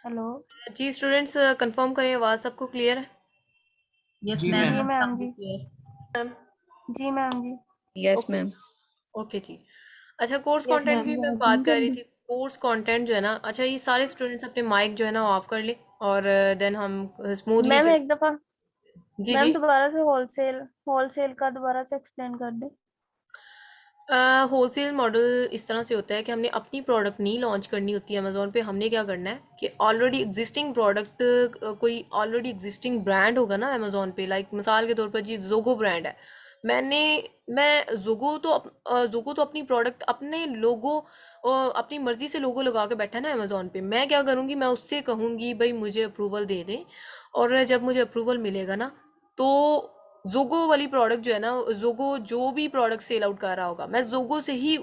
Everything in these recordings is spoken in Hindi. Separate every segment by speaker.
Speaker 1: हेलो।
Speaker 2: जी स्टूडेंट्स कंफर्म करें, आवाज़ सबको क्लियर है?
Speaker 3: यस
Speaker 4: जी
Speaker 3: मैम,
Speaker 1: जी
Speaker 4: मैम।
Speaker 1: मैम
Speaker 3: सब
Speaker 1: जी।
Speaker 3: क्लियर।
Speaker 2: मैम।
Speaker 1: जी मैम जी।
Speaker 5: Yes
Speaker 2: okay.
Speaker 5: मैम।
Speaker 2: ओके जी। अच्छा, कोर्स
Speaker 3: यस
Speaker 2: कंटेंट
Speaker 3: मैम।
Speaker 2: की मैं बात कर रही थी। कोर्स कंटेंट जो है ना, अच्छा ये सारे स्टूडेंट्स अपने माइक जो है ना ऑफ कर ले और देन हम स्मूथली
Speaker 1: मैम
Speaker 2: जो।
Speaker 1: एक दफा
Speaker 2: जी
Speaker 1: मैम
Speaker 2: जी।
Speaker 1: दोबारा से होलसेल होलसेल का दोबारा से एक्सप्लेन कर दे।
Speaker 2: होलसेल मॉडल इस तरह से होता है कि हमने अपनी प्रोडक्ट नहीं लॉन्च करनी होती है अमेज़ोन पे। हमने क्या करना है कि ऑलरेडी एग्जिस्टिंग प्रोडक्ट, कोई ऑलरेडी एग्जिस्टिंग ब्रांड होगा ना अमेज़ोन पे, लाइक मिसाल के तौर पर जी जोगो ब्रांड है। मैंने मैं जोगो तो अपनी प्रोडक्ट अपने लोगो अपनी मर्ज़ी से लोगो लगा के बैठा है ना अमेज़ोन पे। मैं क्या करूँगी, मैं उससे कहूँगी भाई मुझे अप्रूवल दे दें, और जब मुझे अप्रूवल मिलेगा ना तो जोगो वाली प्रोडक्ट जो है ना, जोगो जो भी प्रोडक्ट सेल आउट कर रहा होगा मैं जोगो से ही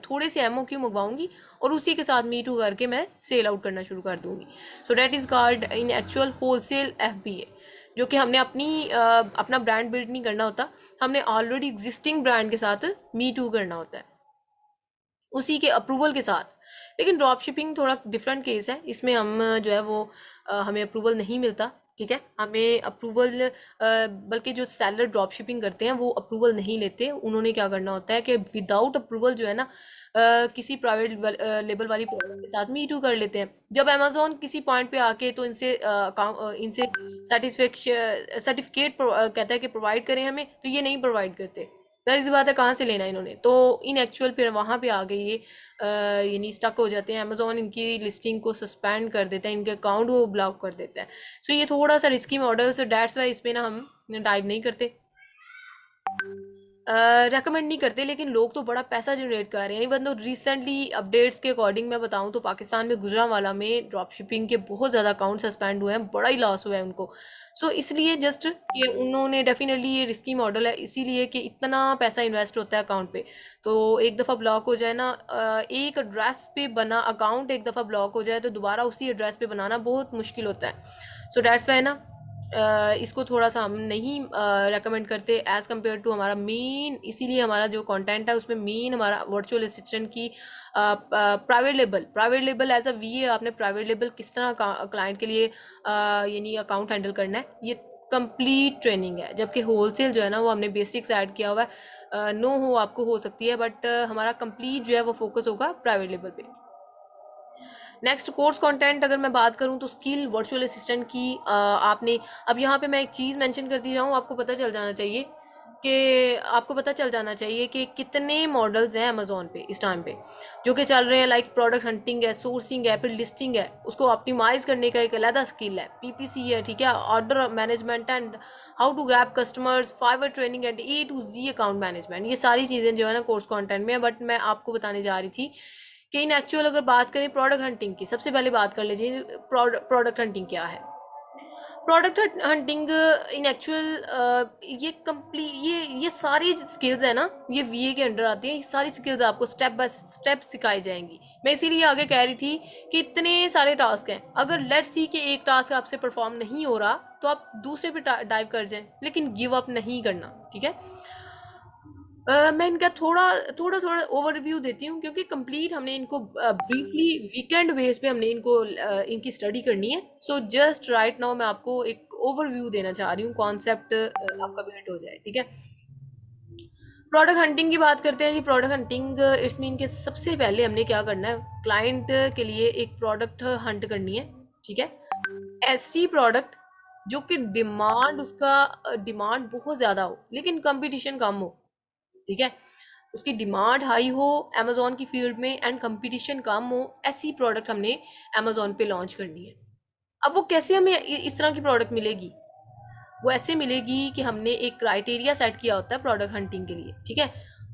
Speaker 2: थोड़े से एमओक्यू मंगवाऊंगी और उसी के साथ मीटू करके मैं सेल आउट करना शुरू कर दूंगी। So that is called in actual wholesale FBA, जो कि हमने अपना ब्रांड बिल्ड नहीं करना होता, हमने ऑलरेडी एग्जिस्टिंग ब्रांड के साथ मीटू करना होता है उसी के अप्रूवल के साथ। लेकिन ड्रॉप शिपिंग थोड़ा डिफरेंट केस है, इसमें हम जो है वो हमें अप्रूवल नहीं मिलता। ठीक है, हमें अप्रूवल बल्कि जो सेलर ड्रॉप शिपिंग करते हैं वो अप्रूवल नहीं लेते। उन्होंने क्या करना होता है कि विदाउट अप्रूवल जो है ना किसी प्राइवेट लेबल वाली प्रोडक्ट के साथ मी टू कर लेते हैं। जब अमेजोन किसी पॉइंट पे आके तो इनसे सर्टिफिकेट कहता है कि प्रोवाइड करें हमें, तो ये नहीं प्रोवाइड करते। जाहिर सी बात है, कहाँ से लेना इन्होंने, तो इन एक्चुअल फिर वहाँ पे आ गई ये यानी स्टक हो जाते हैं। अमेजोन इनकी लिस्टिंग को सस्पेंड कर देता है, इनके अकाउंट को ब्लॉक कर देता है। सो ये थोड़ा सा risky model, so that's why इसमें ना हम डाइव नहीं करते, रेकमेंड नहीं करते। लेकिन लोग तो बड़ा पैसा जनरेट कर रहे हैं। इवन तो रिसेंटली अपडेट्स के अकॉर्डिंग मैं बताऊं तो पाकिस्तान में गुजरांवाला में ड्रॉप शिपिंग के बहुत ज़्यादा अकाउंट सस्पेंड हुए हैं, बड़ा ही लॉस हुआ है उनको। सो इसलिए जस्ट कि उन्होंने डेफिनेटली ये रिस्की मॉडल है, इसीलिए कि इतना पैसा इन्वेस्ट होता है अकाउंट पे। तो एक दफ़ा ब्लॉक हो जाए ना, एक एड्रेस पे बना अकाउंट एक दफ़ा ब्लॉक हो जाए तो दोबारा उसी एड्रेस पे बनाना बहुत मुश्किल होता है। सो डैट्स वाई ना इसको थोड़ा सा हम नहीं रेकमेंड करते एज़ कम्पेयर टू हमारा मेन। इसीलिए हमारा जो कंटेंट है उसमें मेन हमारा वर्चुअल असिस्टेंट की private label as a VA. आपने प्राइवेट लेबल किस तरह क्लाइंट के लिए यानी अकाउंट हैंडल करना है, ये कंप्लीट ट्रेनिंग है। जबकि होलसेल जो है ना वो हमने बेसिक्स ऐड किया हुआ है। नो हो आपको हो सकती है, बट हमारा कंप्लीट जो है वो फोकस होगा प्राइवेट लेवल पे। नेक्स्ट कोर्स कंटेंट अगर मैं बात करूं तो स्किल वर्चुअल असिस्टेंट की आपने, अब यहाँ पे मैं एक चीज़ मेंशन करती जाऊँ, आपको पता चल जाना चाहिए कि कितने मॉडल्स हैं अमेजोन पे इस टाइम पे जो कि चल रहे हैं। लाइक प्रोडक्ट हंटिंग है, सोर्सिंग है, फिर लिस्टिंग है, उसको ऑप्टिमाइज करने का एक अलग स्किल है, पीपीसी है, ठीक है, order management and how to grab customers, Fiverr training and A to Z account management. ये सारी चीज़ें जो है ना कोर्स कंटेंट में है। बट मैं आपको बताने जा रही थी कि इन एक्चुअल अगर बात करें प्रोडक्ट हंटिंग की, सबसे पहले बात कर लीजिए प्रोडक्ट हंटिंग क्या है। प्रोडक्ट हंटिंग इन एक्चुअल ये सारी स्किल्स है ना, ये वीए के अंडर आती हैं। ये सारी स्किल्स आपको स्टेप बाय स्टेप सिखाई जाएंगी। मैं इसीलिए आगे कह रही थी कि इतने सारे टास्क हैं, अगर लेट्स सी कि एक टास्क आपसे परफॉर्म नहीं हो रहा तो आप दूसरे पे डाइव कर जाएं, लेकिन गिव अप नहीं करना। ठीक है, मैं इनका थोड़ा थोड़ा थोड़ा ओवरव्यू देती हूँ क्योंकि कंप्लीट हमने इनको ब्रीफली वीकेंड बेस पे हमने इनको इनकी स्टडी करनी है। सो जस्ट राइट नाउ मैं आपको एक ओवरव्यू देना चाह रही हूँ, कॉन्सेप्ट आपका बिल्ड हो जाए। ठीक है, प्रोडक्ट हंटिंग की बात करते हैं जी। प्रोडक्ट हंटिंग इट्स मीन के सबसे पहले हमने क्या करना है, क्लाइंट के लिए एक प्रोडक्ट हंट करनी है। ठीक है, ऐसी प्रोडक्ट जो कि डिमांड बहुत ज़्यादा हो लेकिन कंपटीशन कम हो। ठीक है, उसकी डिमांड हाई हो अमेजोन की फील्ड में एंड कंपटीशन कम हो, ऐसी प्रोडक्ट हमने अमेजोन पे लॉन्च करनी है। अब वो कैसे हमें इस तरह की प्रोडक्ट मिलेगी, वो ऐसे मिलेगी कि हमने एक क्राइटेरिया सेट किया होता है प्रोडक्ट हंटिंग के लिए। ठीक है,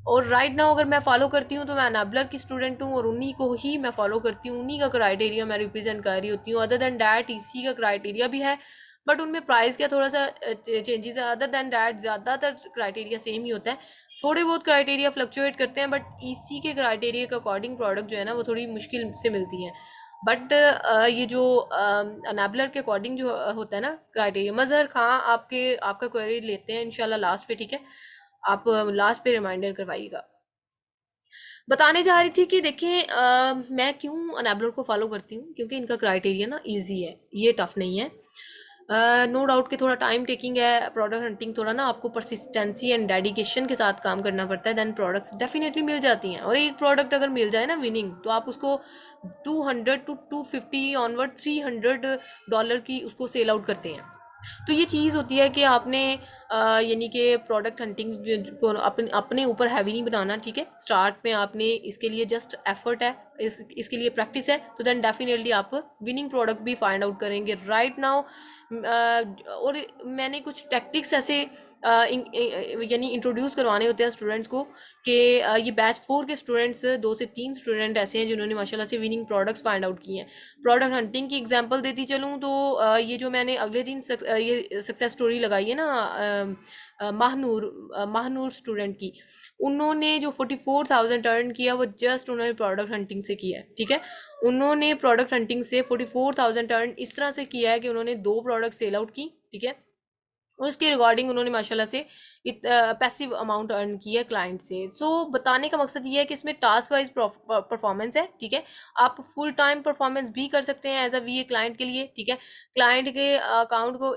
Speaker 2: और राइट नाउ अगर मैं फॉलो करती हूँ तो मैं एनाबलर की स्टूडेंट हूँ और उन्हीं को ही मैं फॉलो करती हूँ, उन्हीं का क्राइटेरिया मैं रिप्रेजेंट कर रही होती हूँ। अदर देन डैट इसी का क्राइटेरिया भी है, बट उनमें प्राइस का थोड़ा सा चेंजेस है। अदर देन डैट ज़्यादातर क्राइटेरिया सेम ही होता है, थोड़े बहुत क्राइटेरिया फ्लक्चुएट करते हैं, बट इसी के क्राइटेरिया के अकॉर्डिंग प्रोडक्ट जो है ना वो थोड़ी मुश्किल से मिलती हैं। बट ये जो अनैबलर के अकॉर्डिंग जो होता है ना क्राइटेरिया, मज़हर खां आपका क्वेरी लेते हैं इंशाल्लाह लास्ट पे। ठीक है, आप लास्ट पे रिमाइंडर करवाइएगा। बताने जा रही थी कि देखें मैं क्यों अनैबलर को फॉलो करती हूँ, क्योंकि इनका क्राइटेरिया ना इजी है, ये टफ नहीं है। नो डाउट कि थोड़ा टाइम टेकिंग है प्रोडक्ट हंटिंग, थोड़ा ना आपको परसिस्टेंसी एंड डेडिकेशन के साथ काम करना पड़ता है, देन प्रोडक्ट्स डेफिनेटली मिल जाती हैं। और एक प्रोडक्ट अगर मिल जाए ना विनिंग, तो आप उसको 200 टू 250 ऑनवर्ड $300 की उसको सेल आउट करते हैं। तो ये चीज़ होती है कि आपने यानी कि प्रोडक्ट हंटिंग को अपने अपने ऊपर हैवी नहीं बनाना, ठीक है। स्टार्ट में आपने इसके लिए जस्ट एफर्ट है, इसके लिए प्रैक्टिस है, तो देन डेफिनेटली आप विनिंग प्रोडक्ट भी फाइंड आउट करेंगे राइट नाउ। और मैंने कुछ टैक्टिक्स ऐसे यानी इंट्रोड्यूस करवाने होते हैं स्टूडेंट्स को कि ये बैच 4 के स्टूडेंट्स 2 से 3 स्टूडेंट ऐसे हैं जिन्होंने माशाल्लाह से विनिंग प्रोडक्ट्स फाइंड आउट किए हैं। प्रोडक्ट हंटिंग की एग्जांपल देती चलूँ तो ये जो मैंने अगले दिन ये सक्सेस स्टोरी लगाई है ना महानूर स्टूडेंट की, उन्होंने जो 44,000 अर्न किया वो जस्ट उन्होंने प्रोडक्ट हंटिंग से किया है, ठीक है। उन्होंने प्रोडक्ट हंटिंग से 44,000 अर्न इस तरह से किया है कि उन्होंने 2 प्रोडक्ट सेल आउट की, ठीक है। और उसके रिगार्डिंग उन्होंने माशाल्लाह से पैसिव अमाउंट अर्न की है क्लाइंट से। सो बताने का मकसद ये है कि इसमें टास्क वाइज परफॉर्मेंस है, ठीक है। आप फुल टाइम परफॉर्मेंस भी कर सकते हैं एज अ वी क्लाइंट के लिए, ठीक है। क्लाइंट के अकाउंट को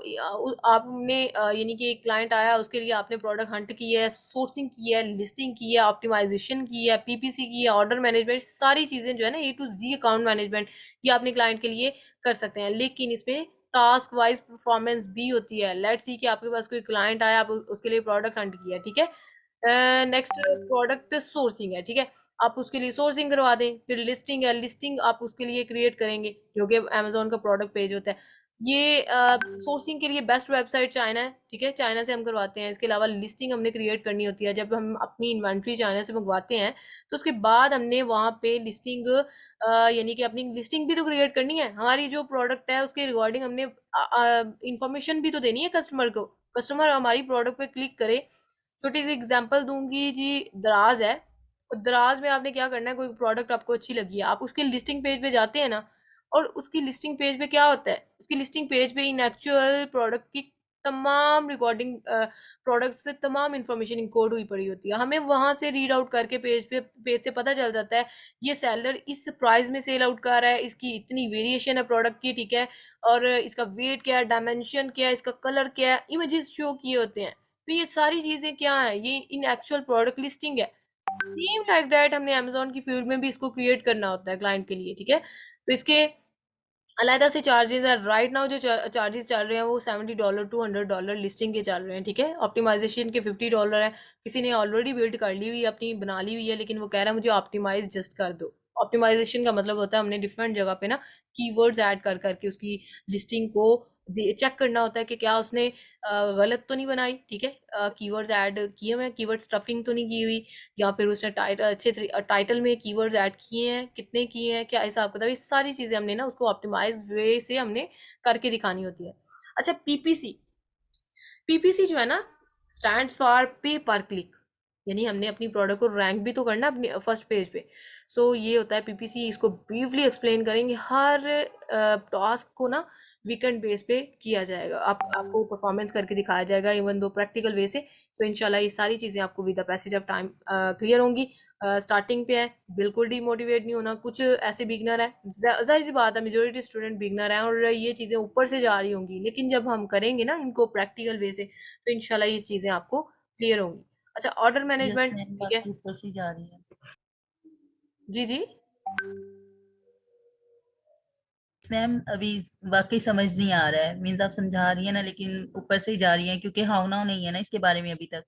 Speaker 2: आपने यानी कि क्लाइंट आया, उसके लिए आपने प्रोडक्ट हंट की है, सोर्सिंग की है, लिस्टिंग की है, ऑप्टिमाइजेशन की है, पीपीसी की है, ऑर्डर मैनेजमेंट, सारी चीज़ें जो है ना A to Z account management ये आपने क्लाइंट के लिए कर सकते हैं। लेकिन इसमें टास्क वाइज परफॉर्मेंस भी होती है। लेट्स सी कि आपके पास कोई क्लाइंट आया, आप उसके लिए प्रोडक्ट हंट किया, ठीक है। नेक्स्ट प्रोडक्ट सोर्सिंग है, ठीक है। आप उसके लिए सोर्सिंग करवा दें, फिर लिस्टिंग है, लिस्टिंग आप उसके लिए क्रिएट करेंगे जो कि अमेजोन का प्रोडक्ट पेज होता है। ये सोर्सिंग के लिए बेस्ट वेबसाइट चाइना है, ठीक है, चाइना से हम करवाते हैं। इसके अलावा लिस्टिंग हमने क्रिएट करनी होती है, जब हम अपनी इन्वेंट्री चाइना से मंगवाते हैं तो उसके बाद हमने वहाँ पे लिस्टिंग यानी कि अपनी लिस्टिंग भी तो क्रिएट करनी है, हमारी जो प्रोडक्ट है उसके रिगार्डिंग हमने इंफॉर्मेशन भी तो देनी है कस्टमर को, कस्टमर हमारी प्रोडक्ट पे क्लिक करे। छोटी सी एग्जांपल दूंगी जी, दराज है, और दराज में आपने क्या करना है, कोई प्रोडक्ट आपको अच्छी लगी है, आप उसके लिस्टिंग पेज पे जाते हैं ना, और उसकी लिस्टिंग पेज पे क्या होता है, उसकी लिस्टिंग पेज पे इन एक्चुअल प्रोडक्ट की तमाम रिकॉर्डिंग प्रोडक्ट से तमाम इंफॉर्मेशन इनकोड हुई पड़ी होती है। हमें वहां से रीड आउट करके पेज से पता चल जाता है ये सेलर इस प्राइस में सेल आउट कर रहा है, इसकी इतनी वेरिएशन है प्रोडक्ट की, ठीक है। और इसका वेट क्या है, डायमेंशन क्या है, इसका कलर क्या है, इमेजेस शो किए होते हैं। तो ये सारी चीजें क्या है, ये इन एक्चुअल प्रोडक्ट लिस्टिंग है। सेम लाइक दैट हमने अमेजोन की फील्ड में भी इसको क्रिएट करना होता है क्लाइंट के लिए, ठीक है। तो इसके अलहदा से चार्जेस है। राइट नाउ जो चार्जेस चल रहे हैं वो $70 $200 लिस्टिंग के चल रहे हैं, ठीक है। ऑप्टिमाइजेशन के $50 है। किसी ने ऑलरेडी बिल्ड कर ली हुई है, अपनी बना ली हुई है, लेकिन वो कह रहा है मुझे ऑप्टिमाइज जस्ट कर दो। ऑप्टिमाइजेशन का मतलब होता है हमने डिफरेंट जगह पे ना कीवर्ड्स ऐड कर करके उसकी लिस्टिंग को चेक करना होता है कि क्या उसने गलत तो नहीं बनाई, ठीक है। कीवर्ड्स ऐड किए हुए हैं, कीवर्ड स्टफिंग तो नहीं की हुई, या फिर उसने टाइटल में कीवर्ड्स ऐड किए हैं, कितने किए हैं, क्या हिसाब किताब, ये सारी चीज़ें हमने ना उसको ऑप्टिमाइज वे से हमने करके दिखानी होती है। अच्छा, पीपीसी, पीपीसी जो है ना स्टैंड फॉर पे पर क्लिक, यानी हमने अपनी प्रोडक्ट को रैंक भी तो करना अपनी फर्स्ट पेज पे। सो ये होता है पीपीसी। इसको ब्रीफली एक्सप्लेन करेंगे, हर टास्क को ना वीकेंड बेस पे किया जाएगा, आपको परफॉर्मेंस करके दिखाया जाएगा, इवन दो प्रैक्टिकल वे से। तो इंशाल्लाह ये सारी चीज़ें आपको with the passage of time clear होंगी। स्टार्टिंग पे है, बिल्कुल डिमोटिवेट नहीं होना। कुछ ऐसे बिगनर है, जाहिर सी बात है मेजोरिटी स्टूडेंट बिगनर हैं और ये चीज़ें ऊपर से जा रही होंगी, लेकिन जब हम करेंगे ना इनको प्रैक्टिकल वे से तो इंशाल्लाह ये चीज़ें आपको क्लियर होंगी। अच्छा, ऑर्डर
Speaker 3: यस
Speaker 2: मैनेजमेंट,
Speaker 3: मैम,
Speaker 2: ठीक
Speaker 3: बात
Speaker 2: है।
Speaker 3: तो ऊपर से जा रही है।
Speaker 2: जी जी।
Speaker 3: मैम अभी वाकई समझ नहीं आ रहा है, मीन्स आप समझा रही है ना, लेकिन ऊपर से ही जा रही है क्योंकि हाउ नाउ नहीं है ना इसके बारे में अभी तक।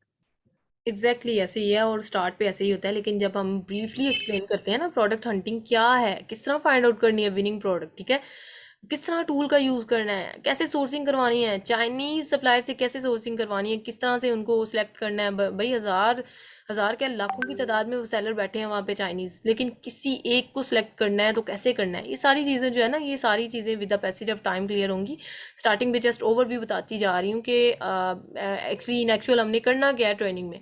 Speaker 2: एग्जैक्टली exactly ऐसे ही है, और स्टार्ट पे ऐसे ही होता है, लेकिन जब हम ब्रीफली एक्सप्लेन करते हैं ना प्रोडक्ट हंटिंग क्या है, किस तरह फाइंड आउट करनी है विनिंग प्रोडक्ट, ठीक है, किस तरह टूल का यूज़ करना है, कैसे सोर्सिंग करवानी है, चाइनीज सप्लायर से कैसे सोर्सिंग करवानी है, किस तरह से उनको सिलेक्ट करना है। भाई हज़ार हज़ार क्या लाखों की तादाद में वो सेलर बैठे हैं वहाँ पे चाइनीज़, लेकिन किसी एक को सिलेक्ट करना है तो कैसे करना है, ये सारी चीज़ें जो है ना, ये सारी चीज़ें with the passage of time clear होंगी। स्टार्टिंग में जस्ट ओवरव्यू बताती जा रही हूँ कि एक्चुअली इन एक्चुअल हमने करना क्या है ट्रेनिंग में,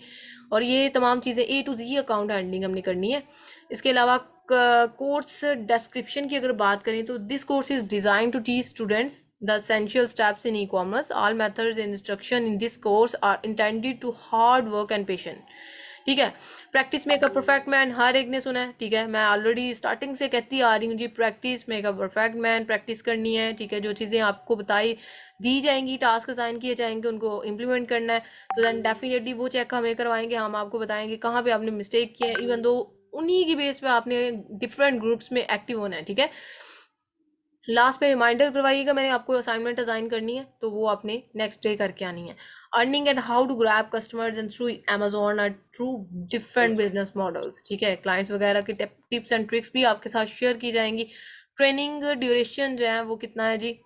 Speaker 2: और ये तमाम चीज़ें A to Z account handling हमने करनी है। इसके अलावा कोर्स डिस्क्रिप्शन की अगर बात करें तो this course is design to teach students the essential steps in e commerce, all methods and instruction in this course are intended to hard work and patient, ठीक है। Practice make a perfect man हर एक ने सुना है, ठीक है। मैं ऑलरेडी स्टार्टिंग से कहती आ रही हूँ जी, practice make a perfect man, practice करनी है, ठीक है। जो चीज़ें आपको बताई दी जाएंगी, टास्क असाइन किए जाएंगे, उनको इम्प्लीमेंट करना है, तो दैन डेफिनेटली वो चेक हमें करवाएंगे, हम आपको बताएंगे कहाँ पे आपने मिस्टेक किया है, इवन दो उन्हीं की बेस पे आपने डिफरेंट ग्रुप्स में एक्टिव होना है, ठीक है। लास्ट पे रिमाइंडर करवाइएगा, मैंने आपको असाइनमेंट असाइन करनी है तो वो आपने नेक्स्ट डे करके आनी है। Earning and how to grab customers and through Amazon or through different business models, ठीक है। क्लाइंट्स वगैरह की टिप्स एंड ट्रिक्स भी आपके साथ शेयर की जाएंगी। ट्रेनिंग ड्यूरेशन जो है वो कितना है जी,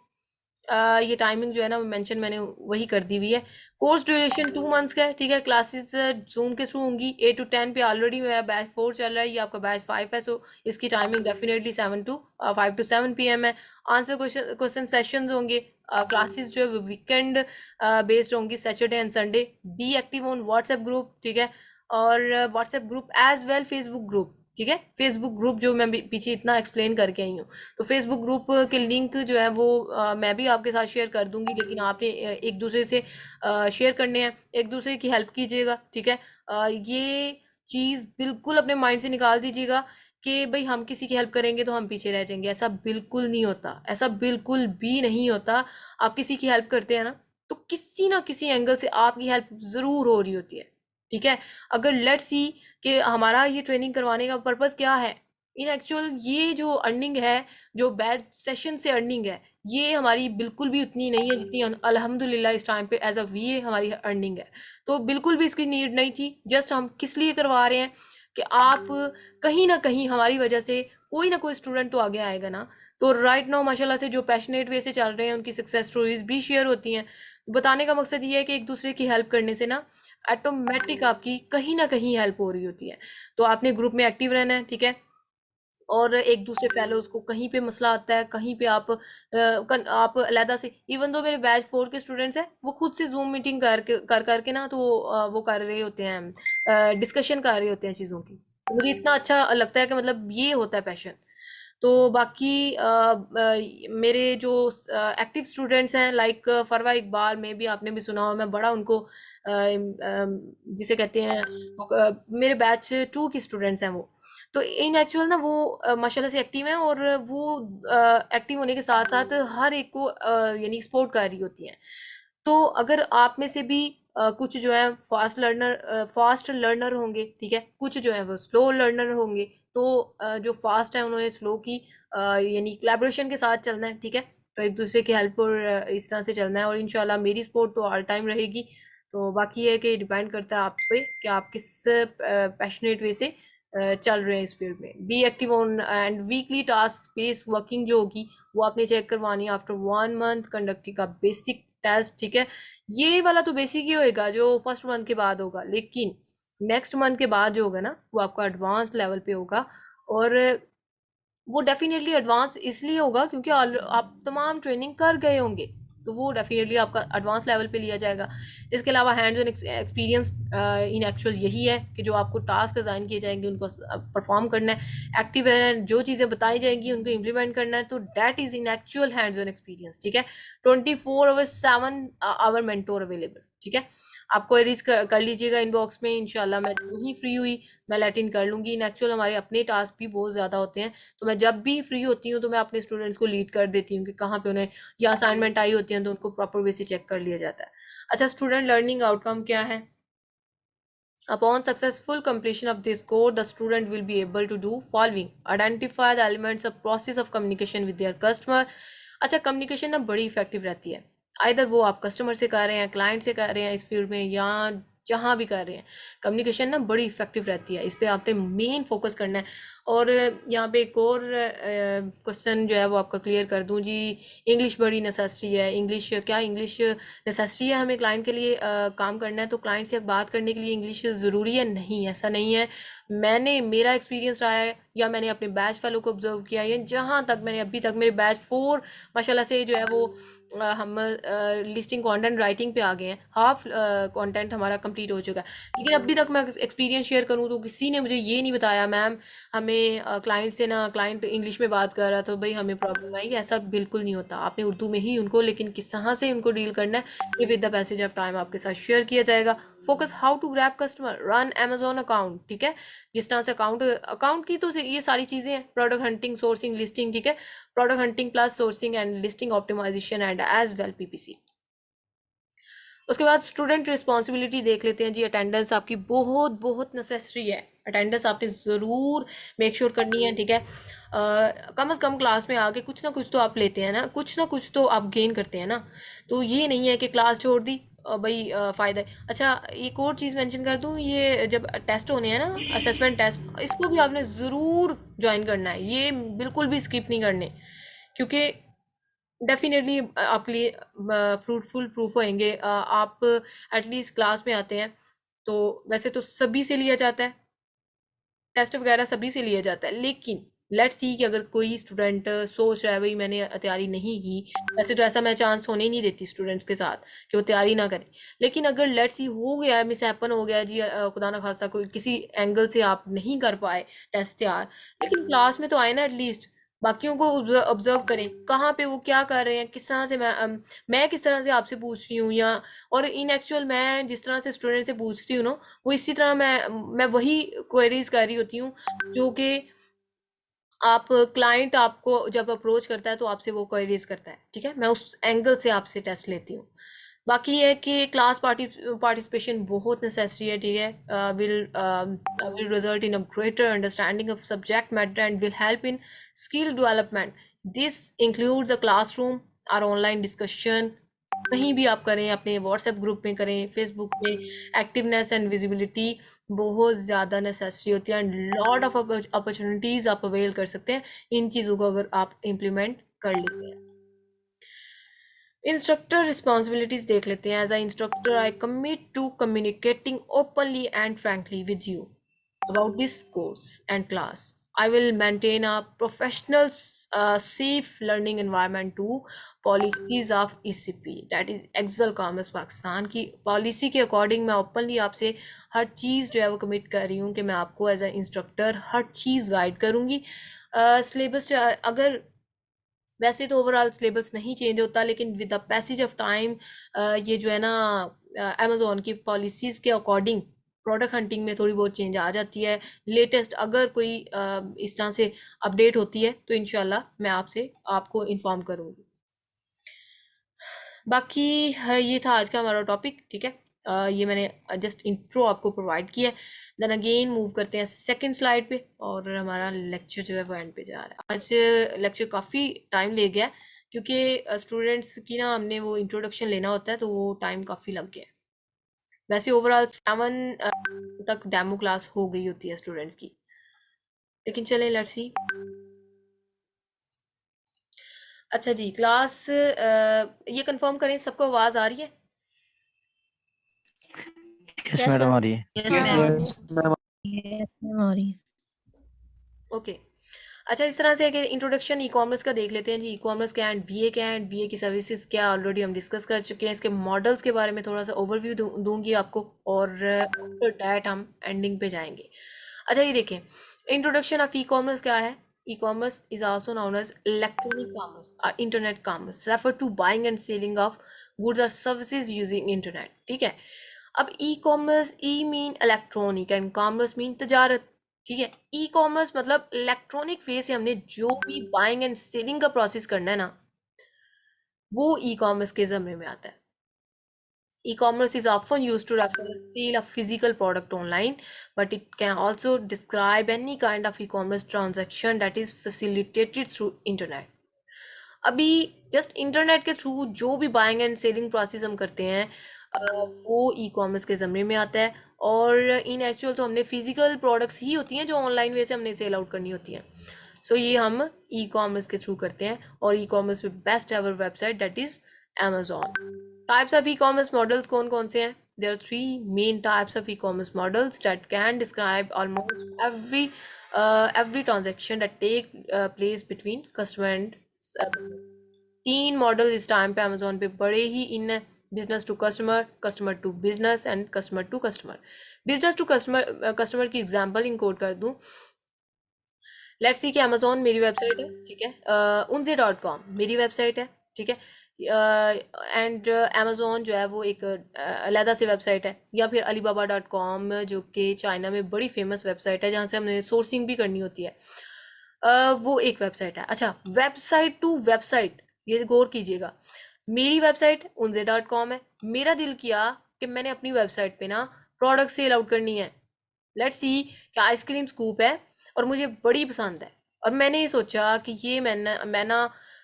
Speaker 2: ये टाइमिंग जो है ना वो मेंशन मैंने वही कर दी हुई है। कोर्स ड्यूरेशन 2 मंथ्स का है, ठीक है। क्लासेस जूम के थ्रू होंगी 8 to 10 पे। ऑलरेडी मेरा बैच 4 चल रहा है, ये आपका बैच 5 है, सो इसकी टाइमिंग डेफिनेटली 5 to 7 PM है। आंसर क्वेश्चन सेशंस होंगे। क्लासेस जो है वीकेंड बेस्ड होंगी, Saturday and Sunday. Be active on WhatsApp group, ठीक है। और WhatsApp group as well Facebook group, ठीक है। फेसबुक ग्रुप जो मैं पीछे इतना एक्सप्लेन करके आई हूँ, तो फेसबुक ग्रुप के लिंक जो है वो मैं भी आपके साथ शेयर कर दूंगी, लेकिन आपने एक दूसरे से शेयर करने हैं, एक दूसरे की हेल्प कीजिएगा, ठीक है। ये चीज़ बिल्कुल अपने माइंड से निकाल दीजिएगा कि भाई हम किसी की हेल्प करेंगे तो हम पीछे रह जाएंगे। ऐसा बिल्कुल नहीं होता, ऐसा बिल्कुल भी नहीं होता। आप किसी की हेल्प करते हैं ना, तो किसी ना किसी एंगल से आपकी हेल्प ज़रूर हो रही होती है, ठीक है। अगर लेट्स सी कि हमारा ये ट्रेनिंग करवाने का पर्पस क्या है, इन एक्चुअल ये जो अर्निंग है, जो बैच सेशन से अर्निंग है, ये हमारी बिल्कुल भी उतनी नहीं है जितनी अल्हम्दुलिल्लाह इस टाइम पे एज अ वीए हमारी अर्निंग है। तो बिल्कुल भी इसकी नीड नहीं थी। जस्ट हम किस लिए करवा रहे हैं कि आप कहीं ना कहीं हमारी वजह से कोई ना कोई स्टूडेंट तो आगे आएगा ना। तो राइट नाउ माशाल्लाह से जो पैशनेट वे से चल रहे हैं, उनकी सक्सेस स्टोरीज भी शेयर होती हैं। बताने का मकसद ये है कि एक दूसरे की हेल्प करने से ना ऑटोमेटिक आपकी कहीं ना कहीं हेल्प हो रही होती है। तो आपने ग्रुप में एक्टिव रहना है, ठीक है। और एक दूसरे फेलोज को कहीं पे मसला आता है, कहीं पे आप अलहदा से, इवन दो मेरे बैच 4 के स्टूडेंट्स हैं, वो खुद से जूम मीटिंग करके ना, तो वो कर रहे होते हैं, डिस्कशन कर रहे होते हैं चीज़ों की। मुझे इतना अच्छा लगता है कि मतलब ये होता है पैशन। तो बाकी मेरे जो एक्टिव स्टूडेंट्स हैं, लाइक फरवा इकबाल में भी आपने भी सुना हो, मैं बड़ा उनको जिसे कहते हैं मेरे बैच 2 की स्टूडेंट्स हैं वो। तो इन एक्चुअल ना वो माशाल्लाह से एक्टिव हैं, और वो एक्टिव होने के साथ साथ हर एक को यानी सपोर्ट कर रही होती हैं। तो अगर आप में से भी कुछ जो है फास्ट लर्नर होंगे, ठीक है, कुछ जो है वो स्लो लर्नर होंगे, तो जो फास्ट है उन्होंने स्लो की यानी कोलैबोरेशन के साथ चलना है, ठीक है। तो एक दूसरे की हेल्प और इस तरह से चलना है, और इंशाल्लाह मेरी सपोर्ट तो ऑल टाइम रहेगी। तो बाकी ये है कि डिपेंड करता है आप पे कि आप किस पैशनेट वे से चल रहे हैं इस फील्ड में। B active on and weekly task based working जो होगी वो आपने चेक करवानी है आफ्टर 1 मंथ कंडक्टिंग का बेसिक टेस्ट, ठीक है। ये वाला तो बेसिक ही होएगा जो फर्स्ट मंथ के बाद होगा, लेकिन नेक्स्ट मंथ के बाद जो होगा ना वो आपका एडवांस लेवल पे होगा। और वो डेफिनेटली एडवांस इसलिए होगा क्योंकि आप तमाम ट्रेनिंग कर गए होंगे, तो वो डेफिनेटली आपका एडवांस लेवल पे लिया जाएगा। इसके अलावा hands on experience in actual यही है कि जो आपको टास्क असाइन किए जाएंगे उनको परफॉर्म करना है, एक्टिव रहना है, जो चीज़ें बताई जाएंगी उनको इम्प्लीमेंट करना है। तो that is in actual hands on experience, ठीक है। 24/7 मेंटोर अवेलेबल, ठीक है। आप क्वेरीज कर लीजिएगा इनबॉक्स में, इंशाल्लाह मैं जो ही फ्री हुई मैं लेट इन कर लूँगी। इन एक्चुअल हमारे अपने टास्क भी बहुत ज़्यादा होते हैं, तो मैं जब भी फ्री होती हूँ तो मैं अपने स्टूडेंट्स को लीड कर देती हूँ कि कहाँ पे उन्हें या असाइनमेंट आई होती है तो उनको प्रॉपर वे से चेक कर लिया जाता है। अच्छा, स्टूडेंट लर्निंग आउटकम क्या है? Upon successful completion of this course, the student will be able to do following: identify the elements of process of communication with their customer। अच्छा, कम्युनिकेशन ना बड़ी इफेक्टिव रहती है, आइदर वो आप कस्टमर से कर रहे हैं, क्लाइंट से कर रहे हैं इस फील्ड में, या जहाँ भी कर रहे हैं, कम्युनिकेशन ना बड़ी इफेक्टिव रहती है। इस पर आपने मेन फोकस करना है। और यहाँ पे एक और क्वेश्चन जो है वो आपका क्लियर कर दूँ जी, इंग्लिश बड़ी नेसेसरी है। इंग्लिश क्या, इंग्लिश नेसेसरी है हमें क्लाइंट के लिए काम करना है तो क्लाइंट से बात करने के लिए इंग्लिश ज़रूरी है? नहीं, ऐसा नहीं है। मेरा एक्सपीरियंस रहा है, या मैंने अपने बैच फेलो को ऑब्जर्व किया है, जहाँ तक मैंने अभी तक, मेरे बैच 4 माशाल्लाह से जो है वो हम लिस्टिंग कंटेंट राइटिंग पे आ गए हैं, हाफ कंटेंट हमारा कंप्लीट हो चुका है। लेकिन अभी तक मैं एक्सपीरियंस शेयर करूँ तो किसी ने मुझे ये नहीं बताया मैम हमें हमें क्लाइंट से ना क्लाइंट इंग्लिश में बात कर रहा तो भाई हमें प्रॉब्लम आएगी, ऐसा बिल्कुल नहीं होता। आपने उर्दू में ही उनको, लेकिन किस तरह से उनको डील करना है ये with the passage of time आपके साथ शेयर किया जाएगा। Focus how to grab customer, run Amazon account, ठीक है। जिस तरह से अकाउंट की तो ये सारी चीज़ें हैं, प्रोडक्ट हंटिंग, सोर्सिंग, लिस्टिंग, ठीक है। Product hunting plus sourcing and listing optimization and as well PPC. उसके बाद स्टूडेंट रिस्पॉन्सिबिलिटी देख लेते हैं जी। अटेंडेंस आपकी बहुत बहुत नेसेसरी है, अटेंडेंस आपने ज़रूर मेक श्योर करनी है, ठीक है। कम से कम क्लास में आके कुछ ना कुछ तो आप लेते हैं ना, कुछ ना कुछ तो आप गेन करते हैं ना। तो ये नहीं है कि क्लास छोड़ दी भाई फ़ायदा है। अच्छा एक और चीज़ मेंशन कर दूँ, ये जब टेस्ट होने हैं ना, असेसमेंट टेस्ट, इसको भी आपने ज़रूर ज्वाइन करना है, ये बिल्कुल भी स्किप नहीं करने, क्योंकि डेफिनेटली आपके लिए फ्रूटफुल प्रूफ होंगे। आप एटलीस्ट क्लास में आते हैं तो वैसे तो सभी से लिया जाता है, टेस्ट वगैरह सभी से लिया जाता है, लेकिन लेट्स सी कि अगर कोई स्टूडेंट सोच रहा है भाई मैंने तैयारी नहीं की, वैसे तो ऐसा मैं चांस होने ही नहीं देती स्टूडेंट्स के साथ कि वो तैयारी ना करें, लेकिन अगर लेट्स सी हो गया है, मिस हैपन हो गया जी, खुदा ना खास्ता कोई किसी एंगल से आप नहीं कर पाए टेस्ट तैयार, लेकिन क्लास में तो आए ना एटलीस्ट, बाकियों को ऑब्जर्व करें कहाँ पे वो क्या कर रहे हैं, किस तरह से मैं किस तरह से आपसे पूछ रही हूँ, या और इन एक्चुअल मैं जिस तरह से स्टूडेंट से पूछती हूँ ना, वो इसी तरह मैं वही क्वेरीज कर रही होती हूँ जो कि आप क्लाइंट आपको जब अप्रोच करता है तो आपसे वो क्वेरीज करता है, ठीक है। मैं उस एंगल से आपसे टेस्ट लेती हूँ। बाकी ये है कि क्लास पार्टिसिपेशन बहुत नेसेसरी है, ठीक है। Will result in a greater understanding of subject matter and will help in skill development. This include the classroom और ऑनलाइन डिस्कशन, कहीं भी आप करें, अपने व्हाट्सएप ग्रुप में करें, फेसबुक पे, एक्टिवनेस एंड विजिबिलिटी बहुत ज़्यादा नेसेसरी होती है एंड लॉट ऑफ अपॉर्चुनिटीज़ आप अवेल कर सकते हैं इन चीज़ों को अगर आप इम्प्लीमेंट कर लेते हैं। इंस्ट्रक्टर रिस्पॉन्सिबिलिटीज देख लेते हैं। As a instructor I commit to communicating openly and frankly with you about this course and class. I will maintain a professional, safe learning environment to policies of ECP, that is Excel Commerce Pakistan की पॉलिसी के अकॉर्डिंग मैं ओपनली आपसे हर चीज़ जो है वो कमिट कर रही हूँ कि मैं आपको एज अ इंस्ट्रक्टर हर चीज़ गाइड करूँगी। सिलेबस अगर वैसे तो ओवरऑल सिलेबस नहीं चेंज होता, लेकिन with the passage of time ये जो है ना अमेजोन की पॉलिसीज़ के अकॉर्डिंग प्रोडक्ट हंटिंग में थोड़ी बहुत चेंज आ जाती है। लेटेस्ट अगर कोई इस तरह से अपडेट होती है तो इंशाल्लाह मैं आपको इन्फॉर्म करूँगी। बाकी ये था आज का हमारा टॉपिक, ठीक है। ये मैंने जस्ट इंट्रो आपको प्रोवाइड किया है। देन अगेन मूव करते हैं सेकंड स्लाइड पे, और हमारा लेक्चर जो है वो एंड पे जा रहा है। आज लेक्चर काफ़ी टाइम ले गया क्योंकि स्टूडेंट्स की ना हमने वो इंट्रोडक्शन लेना होता है तो वो टाइम काफ़ी लग गया। वैसे ओवरऑल 7 तक डेमो क्लास हो गई होती है स्टूडेंट्स की, लेकिन चलें लेट्स सी। अच्छा जी, क्लास ये कंफर्म करें सबको आवाज़ आ रही है?
Speaker 4: यस मैडम आ रही है।
Speaker 2: ओके अच्छा, इस तरह से है कि इंट्रोडक्शन ई कॉमर्स का देख लेते हैं जी। ई कॉमर्स क्या है एंड वीए क्या है एंड वीए की सर्विसेज क्या, ऑलरेडी हम डिस्कस कर चुके हैं। इसके मॉडल्स के बारे में थोड़ा सा ओवरव्यू दूंगी आपको, और आफ्टर डैट हम एंडिंग पे जाएंगे। अच्छा ये देखें, इंट्रोडक्शन ऑफ ई कॉमर्स क्या है। E commerce is also known as electronic commerce और internet commerce, refer to buying and selling of goods और सर्विसेज यूजिंग इंटरनेट, ठीक है। अब e commerce, e mean electronic and commerce mean तजारत, ठीक है। ई कॉमर्स मतलब इलेक्ट्रॉनिक वे से हमने जो भी बाइंग एंड सेलिंग का प्रोसेस करना है ना, वो ई कॉमर्स के ज़मरे में आता है। E commerce is often use to refer the sale of physical product online, but it can also describe any kind of e commerce transaction that is facilitated through internet. अभी जस्ट इंटरनेट के थ्रू जो भी बाइंग एंड सेलिंग प्रोसेस हम करते हैं वो ई कॉमर्स के ज़मरे में आता है। और इन एक्चुअल तो हमने फिजिकल प्रोडक्ट्स ही होती हैं जो ऑनलाइन वे से हमने सेल आउट करनी होती हैं। सो ये हम ई कॉमर्स के थ्रू करते हैं, और ई कॉमर्स में best ever website that is Amazon. Types of e commerce models कौन कौन से हैं? There are 3 main types of e commerce models that can describe almost every transaction that take place between customer and business। 3 model इस टाइम पे अमेजोन पे बड़े ही इन है, business to customer, customer to business and customer to customer. Business to customer की एग्जांपल इनकोड कर दूं लेट्स सी कि अमेजोन मेरी वेबसाइट है, ठीक है, unze.com मेरी वेबसाइट है, ठीक है, एंड अमेजोन जो है वो एक अलहदा से वेबसाइट है, या फिर alibaba.com जो कि चाइना में बड़ी फेमस वेबसाइट है जहाँ से हमने सोर्सिंग भी करनी होती है, वो एक वेबसाइट है। अच्छा, वेबसाइट टू वेबसाइट, ये गौर कीजिएगा, मेरी वेबसाइट unze.com है, मेरा दिल किया कि मैंने अपनी वेबसाइट पे ना प्रोडक्ट सेल आउट करनी है। लेट्स सी कि आइसक्रीम स्कूप है और मुझे बड़ी पसंद है, और मैंने ये सोचा कि ये मैं ना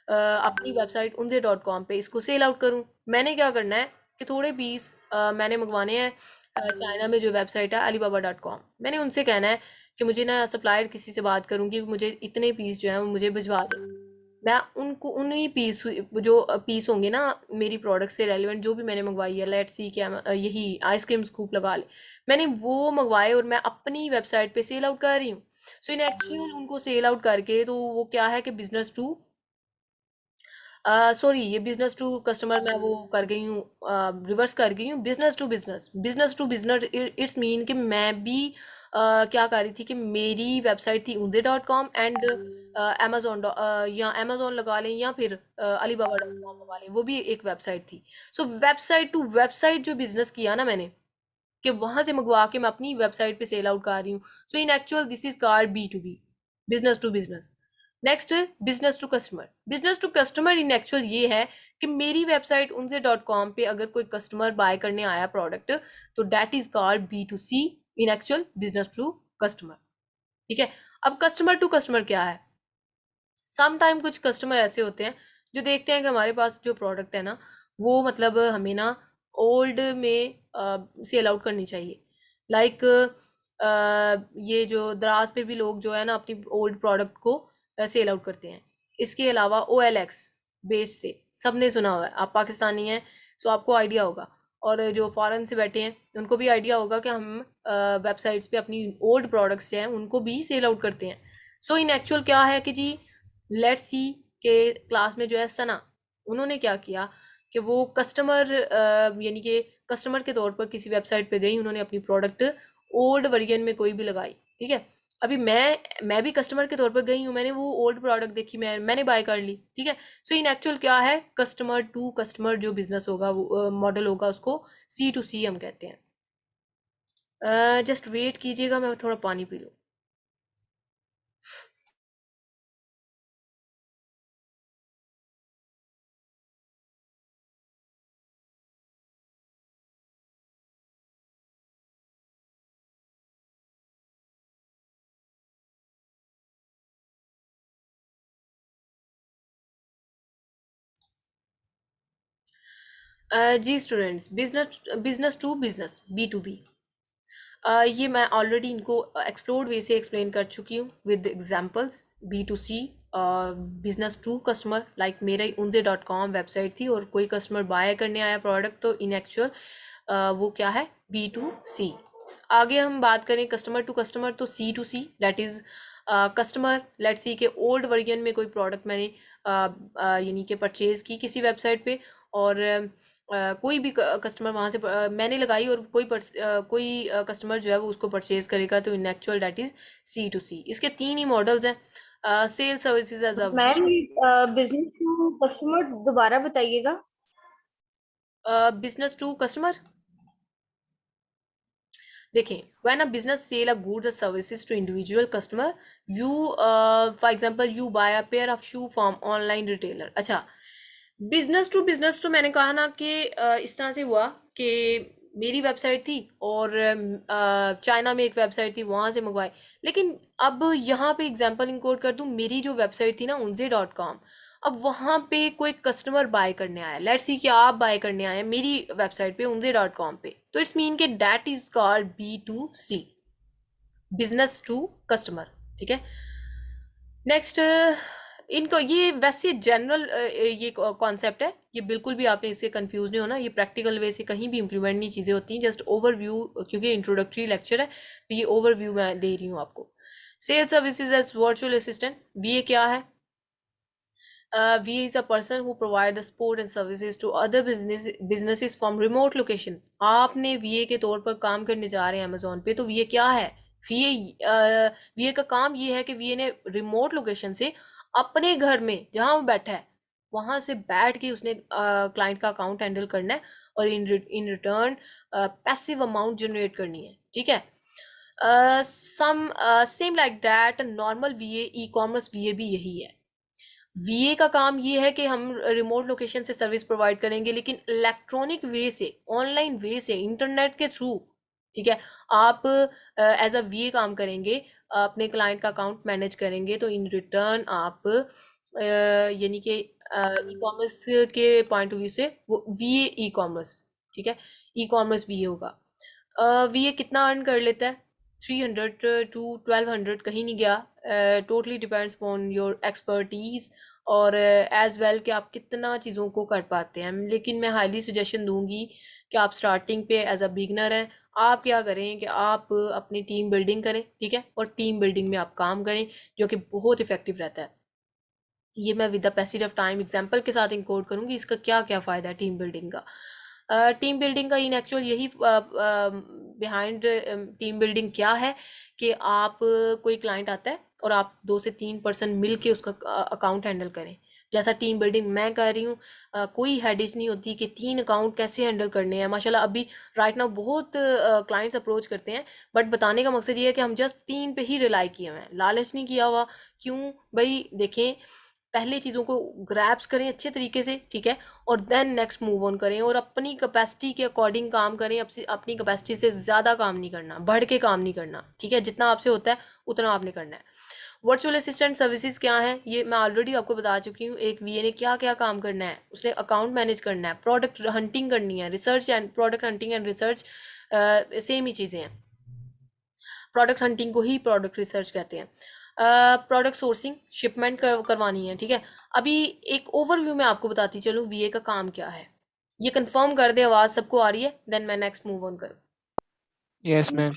Speaker 2: अपनी वेबसाइट unze.com पे इसको सेल आउट करूं। मैंने क्या करना है कि थोड़े पीस मैंने मंगवाने हैं चाइना में जो वेबसाइट है alibaba.com, मैंने उनसे कहना है कि मुझे ना सप्लायर किसी से बात करूंगी, मुझे इतने पीस जो है वो मुझे भिजवा दे। मैं उनको उन्हीं पीस जो पीस होंगे ना मेरी प्रोडक्ट से रेलिवेंट, जो भी मैंने मंगवाई है, लेट्स सी क्या यही आइसक्रीम स्कूप लगा ले, मैंने वो मंगवाए और मैं अपनी वेबसाइट पे सेल आउट कर रही हूँ। सो इन एक्चुअल उनको सेल आउट करके तो वो क्या है कि बिजनेस टू सॉरी, ये बिजनेस टू कस्टमर मैं वो कर गई हूँ, रिवर्स कर गई हूँ, business to business, business to business. It's mean कि मैं भी क्या कर रही थी कि मेरी वेबसाइट थी unze.com एंड अमेजोन या अमेजोन लगा लें या फिर alibaba.com लगा लें, वो भी एक वेबसाइट थी। सो वेबसाइट टू वेबसाइट जो बिजनेस किया ना मैंने, कि वहां से मंगवा के मैं अपनी वेबसाइट पे सेल आउट कर रही हूँ। So in actual this is called B2B, business to business. Next, business to customer. Business to customer in actual ये है कि मेरी वेबसाइट unze.com पे अगर कोई कस्टमर बाय करने आया प्रोडक्ट, तो that is called B2C, in actual business to customer, ठीक है। अब कस्टमर टू कस्टमर क्या है? सम टाइम कुछ कस्टमर ऐसे होते हैं जो देखते हैं कि हमारे पास जो प्रोडक्ट है ना वो मतलब हमें ना ओल्ड में सेल आउट करनी चाहिए। लाइक ये जो दराज पे भी लोग जो है ना अपनी ओल्ड प्रोडक्ट को सेल आउट करते हैं। इसके अलावा OLX बेचते, सबने सुना हुआ है, आप पाकिस्तानी हैं तो आपको आइडिया होगा, और जो फॉरेन से बैठे हैं उनको भी आइडिया होगा कि हम वेबसाइट्स पे अपनी ओल्ड प्रोडक्ट्स हैं उनको भी सेल आउट करते हैं। सो इन एक्चुअल क्या है कि जी, लेट्स सी के क्लास में जो है सना, उन्होंने क्या किया कि वो कस्टमर यानी कि कस्टमर के तौर पर किसी वेबसाइट पे गई, उन्होंने अपनी प्रोडक्ट ओल्ड वर्जन में कोई भी लगाई, ठीक है। अभी मैं भी कस्टमर के तौर पर गई हूँ, मैंने वो ओल्ड प्रोडक्ट देखी, मैंने बाय कर ली, ठीक है। सो इन एक्चुअल क्या है, कस्टमर टू कस्टमर जो बिजनेस होगा वो मॉडल होगा उसको C2C हम कहते हैं। जस्ट वेट कीजिएगा, मैं थोड़ा पानी पी लूँ। जी students, business business to business B2B, ये मैं ऑलरेडी इनको एक्सप्लोर्ड वे से एक्सप्लेन कर चुकी हूँ with examples. B2C business to customer, like मेरा unze.com वेबसाइट थी और कोई कस्टमर बाय करने आया प्रोडक्ट, तो इन एक्चुअल वो क्या है, B2C। आगे हम बात करें कस्टमर टू कस्टमर, तो C2C, that is customer let's see के ओल्ड वर्जन में कोई प्रोडक्ट मैंने यानी कि परचेज की किसी वेबसाइट पे, और कोई भी कस्टमर वहाँ से मैंने लगाई और कोई कस्टमर जो है वो उसको परचेज करेगा, तो इन एक्चुअल दैट इज C2C। इसके 3 ही मॉडल्स हैं, sell services as a
Speaker 1: ma'am business to customer दोबारा बताइएगा।
Speaker 2: Business to customer. देखें, when a business sell a goods or services to individual customer, you for example you buy a pair of shoe from online retailer। अच्छा, बिजनेस टू बिजनेस तो मैंने कहा ना कि इस तरह से हुआ कि मेरी वेबसाइट थी और चाइना में एक वेबसाइट थी, वहां से मंगवाए। लेकिन अब यहाँ पे एग्जांपल इंक्लूड कर दूं, मेरी जो वेबसाइट थी ना unze.com, अब वहां पे कोई कस्टमर बाय करने आया, लेट्स सी कि आप बाय करने आए मेरी वेबसाइट पे unze.com पे, तो इट्स मीन के that is called B2C, business to customer, ठीक है। नेक्स्ट, इनको ये वैसे जनरल ये कॉन्सेप्ट है, ये बिल्कुल भी आपने इससे कंफ्यूज नहीं होना, ये प्रैक्टिकल वे से कहीं भी इम्प्लीमेंट नहीं चीज़ें होती हैं, जस्ट ओवरव्यू, क्योंकि इंट्रोडक्टरी लेक्चर है तो ये ओवरव्यू मैं दे रही हूँ आपको। Sell services as virtual assistant, VA क्या है? VA is a person who provide the support and services to other businesses from remote location। आपने VA के तौर पर काम करने जा रहे हैं अमेजोन पे, तो VA क्या है? वीए का काम ये है कि वीए ने रिमोट लोकेशन से अपने घर में जहां वो बैठा है वहां से बैठ के उसने क्लाइंट का अकाउंट हैंडल करना है और in return passive amount generate करनी है, ठीक है। Some same like that normal VA e commerce VA भी यही है। वीए का काम ये है कि हम रिमोट लोकेशन से सर्विस प्रोवाइड करेंगे, लेकिन इलेक्ट्रॉनिक वे से, ऑनलाइन वे से, इंटरनेट के थ्रू, ठीक है। आप एज अ वीए काम करेंगे, अपने क्लाइंट का अकाउंट मैनेज करेंगे, तो इन रिटर्न आप यानी कि ई कॉमर्स के पॉइंट ऑफ व्यू से वो वीए ई कॉमर्स, ठीक है, ई कॉमर्स वीए होगा। वीए कितना अर्न कर लेता है? 300 to 1200, कहीं नहीं गया। Totally depends on your expertise और एज वेल कि आप कितना चीज़ों को कर पाते हैं। लेकिन मैं हाईली सजेशन दूंगी कि आप स्टार्टिंग पे एज अ बिगनर हैं, आप क्या करें कि आप अपनी टीम बिल्डिंग करें, ठीक है, और टीम बिल्डिंग में आप काम करें जो कि बहुत इफेक्टिव रहता है। ये मैं with the passage of time example के साथ इंकोड करूंगी इसका क्या क्या फ़ायदा है टीम बिल्डिंग का। टीम बिल्डिंग का इन एक्चुअल यही बिहाइंड टीम बिल्डिंग क्या है कि आप कोई क्लाइंट आता है और आप 2 से 3 पर्सन मिल के उसका अकाउंट हैंडल करें, जैसा टीम बिल्डिंग मैं कर रही हूँ। कोई हेडेज नहीं होती कि 3 अकाउंट कैसे हैंडल करने हैं। माशाल्लाह अभी राइट नाउ बहुत क्लाइंट्स अप्रोच करते हैं, बट बताने का मकसद ये है कि हम जस्ट 3 पे ही रिलाई किए हुए हैं, लालच नहीं किया हुआ। क्यों भाई? देखें, पहले चीज़ों को ग्रैब्स करें अच्छे तरीके से, ठीक है, और देन नेक्स्ट मूव ऑन करें और अपनी कैपेसिटी के अकॉर्डिंग काम करें। अपनी कैपेसिटी से ज़्यादा काम नहीं करना, बढ़ के काम नहीं करना, ठीक है। जितना आपसे होता है उतना आपने करना है। वर्चुअल असिस्टेंट सर्विसेज क्या है ये मैं ऑलरेडी आपको बता चुकी हूँ। एक वीए ने क्या क्या काम करना है, उसने अकाउंट मैनेज करना है, प्रोडक्ट हंटिंग करनी है, research and product hunting and research same ही चीज़ें हैं। प्रोडक्ट हंटिंग को ही प्रोडक्ट रिसर्च कहते हैं। प्रोडक्ट सोर्सिंग, शिपमेंट करवानी है, ठीक है। अभी एक ओवरव्यू में आपको बताती चलूँ वीए का काम क्या है। ये कंफर्म कर दे, आवाज़ सबको आ रही है, देन मैं नेक्स्ट मूव ऑन करूँ।
Speaker 4: Yes ma'am.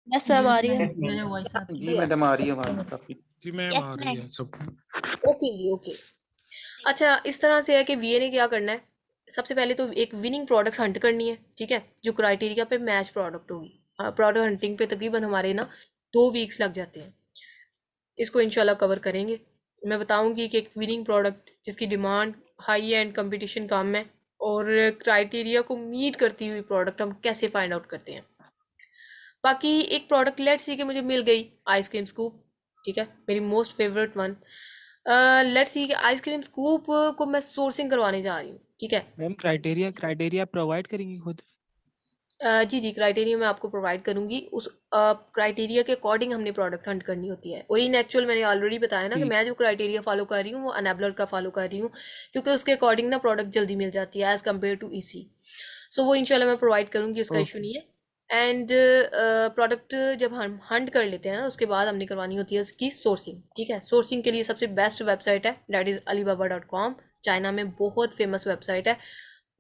Speaker 1: यस मैम आ रही है।
Speaker 3: मेरे वॉइस आती
Speaker 5: जी मैडम आ रही है आवाज आपकी।
Speaker 6: जी मैम आ रही है सब।
Speaker 2: ओके जी, ओके। अच्छा, इस तरह से है कि वीए ने क्या करना है, सबसे पहले तो एक विनिंग प्रोडक्ट हंट करनी है, ठीक है, जो क्राइटेरिया पे मैच प्रोडक्ट होगी। प्रोडक्ट हंटिंग पे तकरीबन हमारे ना 2 वीक्स लग जाते हैं। इसको इंशाल्लाह कवर करेंगे। मैं बताऊंगी कि एक विनिंग प्रोडक्ट जिसकी डिमांड हाई एंड कंपटीशन कम है और क्राइटेरिया को मीट करती हुई प्रोडक्ट हम कैसे फाइंड आउट करते हैं। बाकी एक प्रोडक्ट लेट्स सी कि मुझे मिल गई आइसक्रीम स्कूप, ठीक है, मेरी most favourite one. Let's see कि आइसक्रीम स्कूप को मैं सोर्सिंग करवाने जा रही हूँ, ठीक है।
Speaker 6: मैम क्राइटेरिया प्रोवाइड करेंगी खुद?
Speaker 2: जी जी, क्राइटेरिया मैं आपको प्रोवाइड करूंगी। उस क्राइटेरिया के अकॉर्डिंग हमने प्रोडक्ट हंट करनी होती है। और इन एक्चुअल मैंने ऑलरेडी बताया ना कि मैं जो क्राइटेरिया फॉलो कर रही हूँ वो अनेबलर का फॉलो कर रही हूँ, क्योंकि उसके अकॉर्डिंग ना प्रोडक्ट जल्दी मिल जाती है एज कम्पेयर टू ईसी। सो वो इंशाल्लाह मैं प्रोवाइड करूंगी, उसका इशू नहीं है। एंड प्रोडक्ट जब हम हंट कर लेते हैं ना उसके बाद हमने करवानी होती है उसकी सोर्सिंग, ठीक है। सोर्सिंग के लिए सबसे बेस्ट वेबसाइट है दैट इज़ alibaba.com। चाइना में बहुत फेमस वेबसाइट है,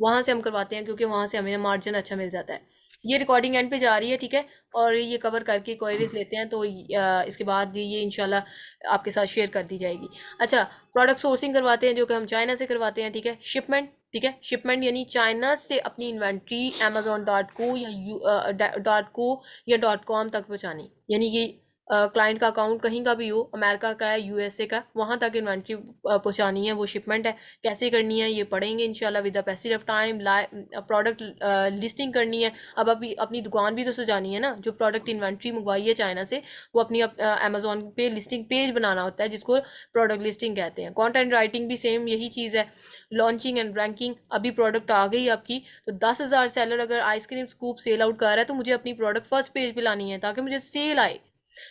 Speaker 2: वहाँ से हम करवाते हैं क्योंकि वहाँ से हमें मार्जिन अच्छा मिल जाता है। ये रिकॉर्डिंग एंड पे जा रही है, ठीक है, और ये कवर करके क्वेरीज लेते हैं तो इसके बाद ये इंशाल्लाह आपके साथ शेयर कर दी जाएगी। अच्छा, प्रोडक्ट सोर्सिंग करवाते हैं जो कि हम चाइना से करवाते हैं, ठीक है। शिपमेंट, ठीक है, शिपमेंट यानी चाइना से अपनी इन्वेंट्री amazon.co या .co या .com तक पहुँचानी, यानी कि क्लाइंट का अकाउंट कहीं का भी हो, अमेरिका का है, यूएसए का, वहाँ तक इन्वेंट्री पहुँचानी है, वो शिपमेंट है। कैसे करनी है ये पढ़ेंगे इंशाल्लाह with the passage of time. Product listing करनी है। अब अभी अपनी दुकान भी तो सजानी है ना, जो प्रोडक्ट इन्वेंट्री मंगवाई है चाइना से वो अपनी अमेजोन पे लिस्टिंग पेज बनाना होता है जिसको प्रोडक्ट लिस्टिंग कहते हैं। कंटेंट राइटिंग भी सेम यही चीज़ है। लॉन्चिंग एंड रैंकिंग, अभी प्रोडक्ट आ गई आपकी तो 10,000 सेलर अगर आइसक्रीम स्कूप सेल आउट कर रहा है तो मुझे अपनी प्रोडक्ट फर्स्ट पेज पे लानी है ताकि मुझे सेल आए।